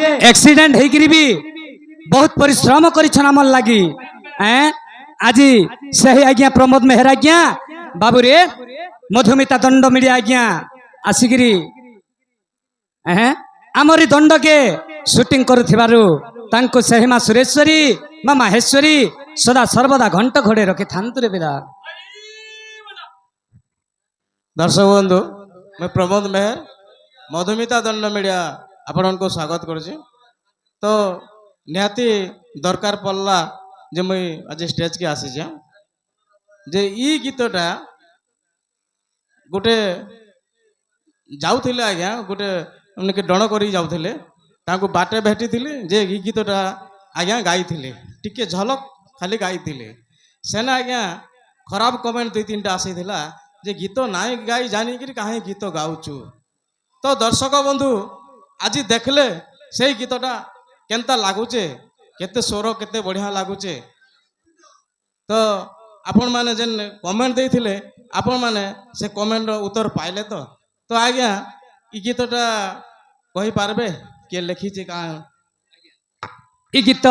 Accident हेकरी भी बहुत परिश्रम करिछन हमर लागी आज सही आज्ञा प्रमोद मेहर आज्ञा बाबू रे मधुमिता दंड मिलिया आज्ञा आसिकी आमरी दंड के शूटिंग करुथिबारु तांको सही माँ सुरेश्वरी माँ माहेश्वरी सदा सर्वदा घंट घोड़े रखी थांतु रे बिरा। दर्शक बंधु मैं प्रमोद मेहर मधुमिता दंड मीडिया आपण को स्वागत करुच्ची। तो निहाती दरकार पड़ला जे मुई आज स्टेज के आसी जे ई गीतटा गोटे जाऊले आज्ञा गोटे उनके डण कर जाऊले तांको बाटे भेटी थिले जे ई गीतटा आज्ञा गाई थिले टिके झलक खाली गाई थिले सेना आज्ञा खराब कमेंट दुई तीन टा आसी थिला जे गीत नाई गाई जानी कि कहीं गीत गाउचु। तो दर्शक बंधु आज देखले से गीतटा केनता लागुचे केते स्वर केते बढ़िया लागुचे। तो आपण माने जेन कमेंट देथिले आपण माने से कमेंट उत्तर पाइले तो आज्ञा ई गीतटा कहि पारबे के लिखिचे का ई गीत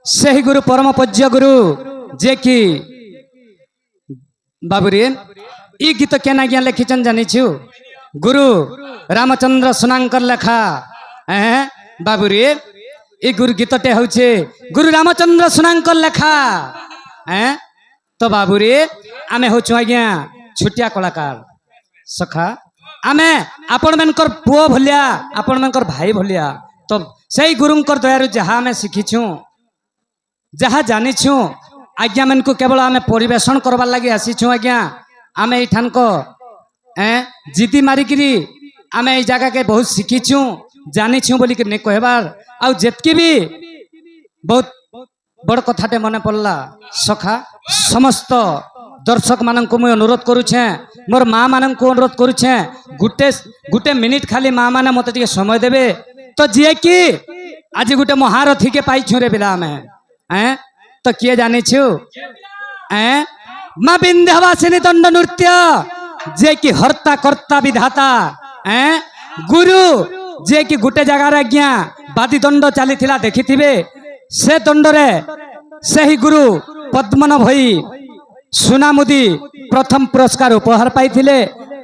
सही गुरु परम पूज्य गुरु जे कि बाबूरे ई गीत केना आज्ञा लिखिचन जानी छु गुरु रामचंद्र सुनांकर लेखा बाबूरे ई गुरु गीतटे होचे गुरु रामचंद्र सुनांकर लेखा तो बाबूरे आमे होचु आज्ञा छुटिया कलाकार सखा आमे आपण मनकर पुओ भलिया आपण मनकर भाई भलिया। तो सही गुरुंकर दयारु जहा आमे शिखिछु जहा जानिछु आज्ञा मन को केवल आमे परिवेशन करबार लगी आसीछु आज्ञा आमे इठान को जिदी मारिकी आमे ई जगह के बहुत शिखिछु जानिछु बोली कि नहीं कहबार आ जेतकी भी बहुत बड़ कथाटे मन पड़ला सखा समस्त दर्शक मान को मुझे अनुरोध करुछे मोर माँ मान को अनुरोध करुछे गुटे गुटे मिनिट खाली माँ मैंने मत समय देवे तो जी कि आज गुटे महारथी के पाई रे बिला में तो किए जानी छु माँ विंध्यवासिनी दंड नृत्य जे कि हर्ता कर्ता विधाता गुरु जे कि गुटे जगार आज्ञा बादी दंड चली देखी से दंड रे से ही गुरु पद्मन भई सुनामुदी प्रथम पुरस्कार उपहार पाई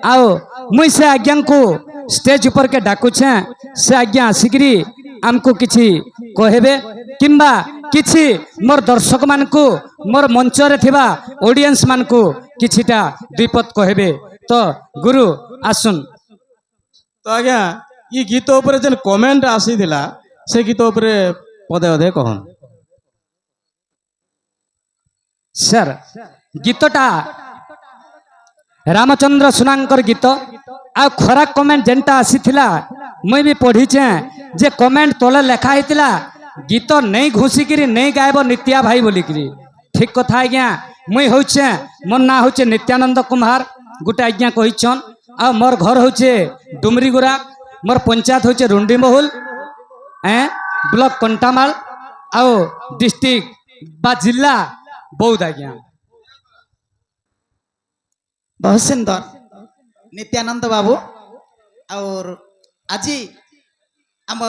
आओ मुई से आज्ञा को स्टेज ऊपर के डाकुछे से आज्ञा आसिकी आमको किछि कहबे किंबा किछि मोर दर्शक मान को मोर मंच रे थिबा ऑडियंस मान को किछिटा द्विपद कहबे। तो गुरु आसुन। तो आज्ञा ये गीत ऊपर जेन कमेंट आसी थिला से गीत ऊपर पदे अधे कहन सर गीतटा रामचंद्र सुनांकर गीत आ खरा कमेंट जेनटा आसी थिला मुई भी पढ़ीचे जे कमेंट तले लेखा हितिला गीत नहीं घुसिकी नहीं गायब नित्या भाई बोलिकी ठीक कथा आज्ञा मुई होचे मोर ना होचे नित्यानंद कुमार गोटे आज्ञा कहिछन आ मोर घर होचे डुमरी गुरा मोर पंचायत होचे रुंडी बहुल ब्लॉक कंटामाल आओ डिस्ट्रिक्ट बा जिला बौद्ध आज्ञा। बहुत सुंदर नित्यानंद बाबू और आज आम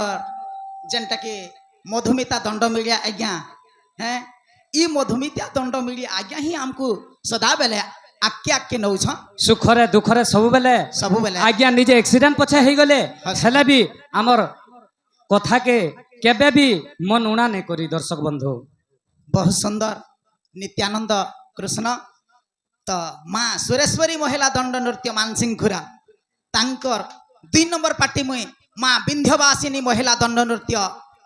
जेनटा के मधुमिता दंड मिलिया आज्ञा हैं ई मधुमिता दंड मिलिया आज्ञा ही हमको सदा बेले आके आके नौ सुखरे दुखरे सब बेले आज्ञा निजे एक्सीडेंट पछे हो गले हेले भी आमर कथा के केबे भी मन उणा नहीं करी दर्शक बंधु। बहुत सुंदर नित्यानंद कृष्ण तो माँ सुरेश्वरी महिला दंड नृत्य मानसिंह खुरा तांकर 2 नंबर पार्टी मुई माँ विंध्यवासिनी महिला दंड नृत्य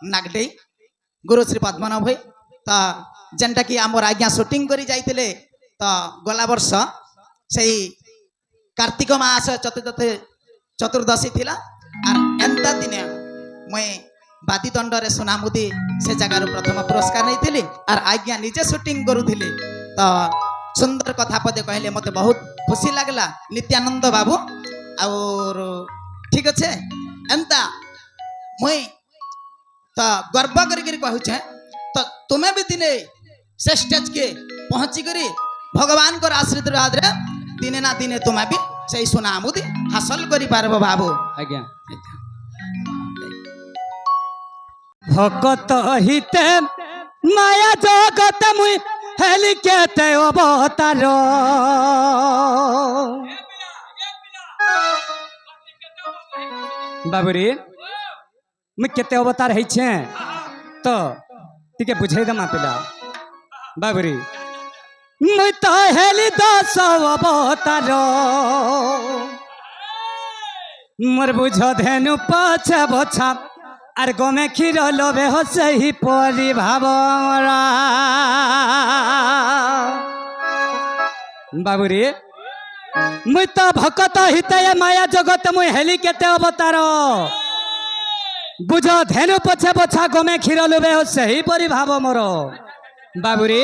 नागडे गुरु श्री पद्मनाभ भाई तो जेनटा कि आमर आज्ञा शूटिंग करी जाइतिले तो गला वर्ष से कार्तिक मास चतुर्दशी थिला आर एंता दिने मुई बादी दंड रे सुनामुदी से जगार प्रथम पुरस्कार नहीं थी और आज्ञा निजे शूटिंग करुली तो सुंदर कथा पदे कहले मते बहुत खुशी लगला नित्यानंद बाबू और ठीक अच्छे एंता मुई तो गर्व करी कहूचे तो तुम्हें भी दिने से स्टेज के पहुँची करी भगवान को आशीर्वाद रे दिने ना दिने तुम्हें भी से सुनामुदी हासिल करी पारबो बाबू आज्ञा। ভকত হিতে মায়া জগত মুই হেলি কেতে অবতার বাবুরে মুই কেতে অবতার হইছে তো টিকে বুঝাই দমা পিলা বাবুরে মুই তো হেলি 10 অবতার মোর বুঝ ধেনু পছে বছা আর গমে ক্ষীর লোভে হসেই পরি ভাবরা বাবুরে মুই তো ভকত হিতে মায়া জগত মুই হেলি কেতে অবতার বুঝ ধেনু পছে বছা গমে ক্ষীর লোভে হসেই পরি ভাব মোর বাবুরে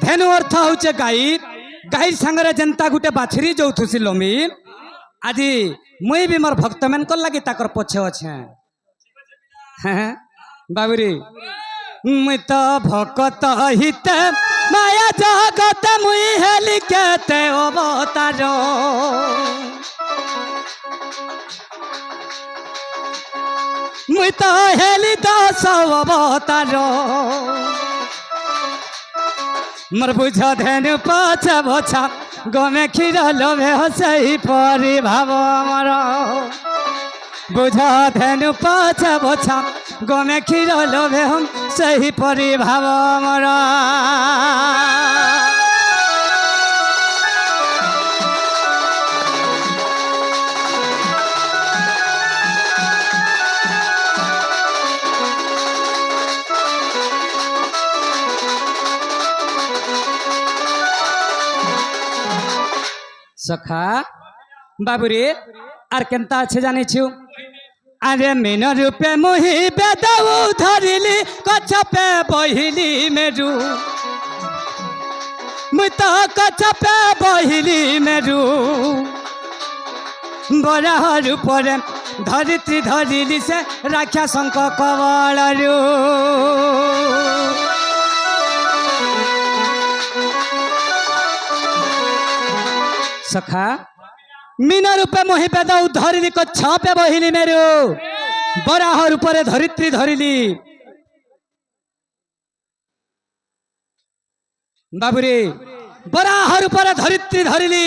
ধেনু অর্থ হচ্ছে গাই গাই সাଙ୍ଗরে যেন্তা গুটে বাছুরি যৌথুছি লমি আজি মুই বি মোর ভক্ত ମାନকর লাগি তাকর পছে অছে হ্যাঁ বাবুরে মুই তো ভকত হিতে মায়া জগত মুই হেলি কেতে অবতার মুই তো হেলি 10 অবতার মোর বুঝ ধেনু পছে বছা গমে ক্ষীর লোভে হসেই পরি ভাব আমার বুঝ ধেনু পছে বছা গমে ক্ষীর লোভে হম সেই পরি ভাব আমার সখা বাবুরে আর কেনতা আছে জানিছু আরে মিন রূপে মুহি বেদউ ধরিলি কছপে বহিলি মেরু মুই তো কছপে বহিলি মেরু বরাহর উপরে ধরিত্রী ধরিলি সে রাক্ষা শঙ্খ কবলরু সখা মিন রূপে মোহি বেদ ধরিলি কচ্ছপে বহিলি মেরু বরাহর উপরে ধরিত্রী ধরিলি বাবুরে বরাহর উপরে ধরিত্রী ধরিলি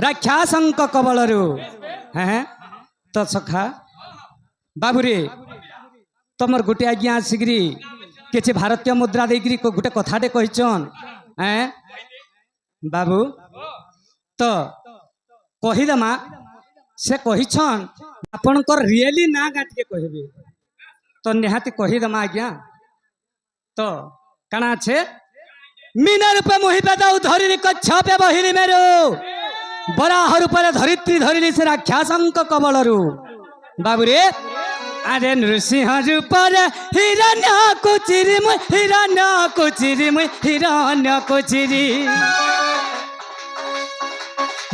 রাক্ষাসঙ্ক কবলরু হ্যাঁ তো সখা বাবুরে তোমার গোটে আজ্ঞা আসিকি কিছু ভারতীয় মুদ্রা ଦେଇକିରି গোটে কথাଟେ কহিছন হ্যাঁ বাবু তো কহিদেমা সে কহিছন আপনার রিয়েলি না গা টিকে কহবে তো নিহাতি কহিদেমা আজ্ঞা তো কাଣା আছে মিন রূপে মোহি বেদ ধরিলি কচ্ছপে বহিলি মেরু বরাহর উপরে ধরিত্রী ধরিলি সে রাক্ষাসঙ্ক কবলরু বাবুরে আরে নৃসিংহ রূপরে হিরণ্য কুচিরি মুই হিরণ্য কুচিরি মুই হিরণ্য কুচিরি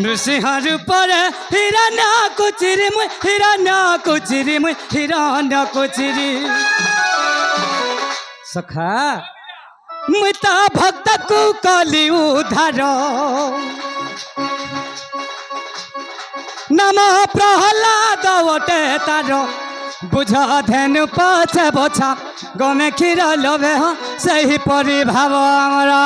নৃসিংহ রূপরে হিরণ্য কুচিরি মুই হিরণ্য কুচিরি মুই হিরণ্য কুচিরি সখা মুই তা ভক্ত কু কলি উদ্ধার নম প্রহ্লাদ ওটে তার বুঝ ধেনু পছে বছা গমে ক্ষীর লোভে সেই পরি ভাব আমরা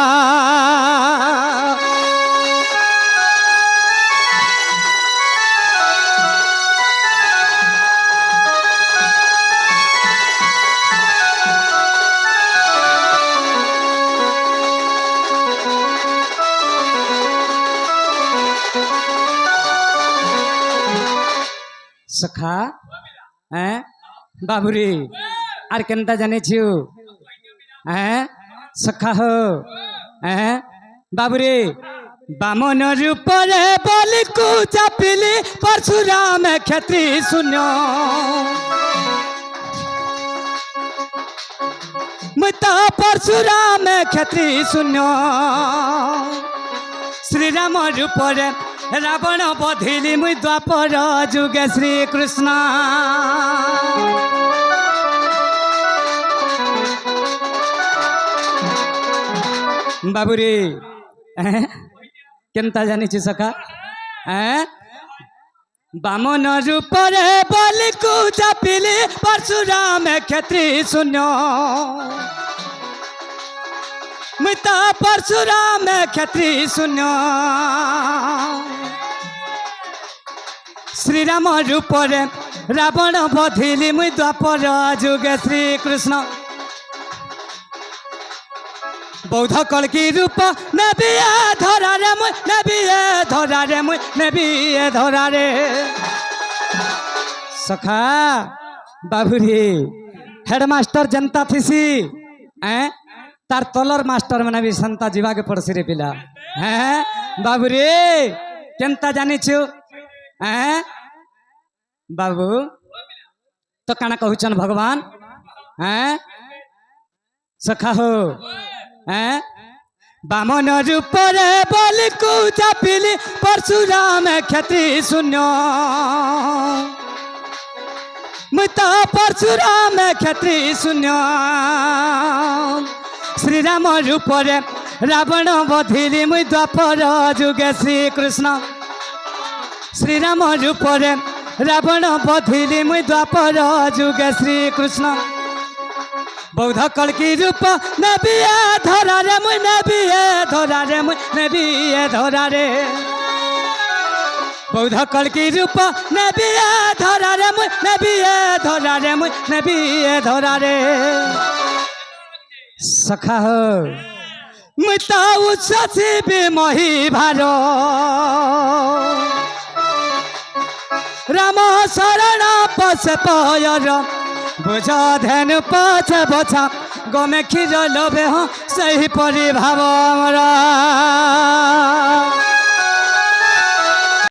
सखा हैं बाबुरी आर केनता जाने छियो हैं सखा हो हैं बाबुरी बामन रूप रे बलि को चापिली परशुराम क्षत्रि शून्य मुता परशुराम क्षत्रि शून्य श्रीराम रूप रे रावण बधिली मुई द्वापर जुगे श्री कृष्ण बाबुरी केनता जानी सखा बामन रूपरे बलि को चापिली परशुराम क्षत्रि शून्य मिता परशुराम क्षत्रि शून्य श्रीराम रूपरे रावण बधिली मुई द्वापर जुगे श्री कृष्ण बौद्ध कलकी रूप नबी धरारे मुई नबी धरारे मुई नबी धरारे सखा बाबुरी हेडमास्टर जनता थीसी तार तलर मास्टर मैंने भी संता जीवा के पड़सी रे पिला हैं बाबुरी केनता जानिछु बाबू तो काना कहूचन भगवान हैं सखा हो बामन रूपरे बलि को चापिली परशुराम क्षत्रि शून्य मुता परशुराम क्षत्रि शून्य श्रीराम रूपरे रावण बधिली मुई द्वापर जुगे श्री कृष्ण श्रीराम रूपरे रावण बधिली मुई द्वापर जुगे श्री कृष्ण बौद्ध कलकी रूप नबी धरारे मुई नबी धरारे मुई नबी धरारे बौद्ध कलकी रूप नबी धरारे मुई नबी धरारे मुई नबी धरारे सखा हो मुता उसी भी मही भारो राम शरण पश पयर बुझ धेनु पछ बछा गमे क्षीर लोभे हाँ सही परि भाव अमर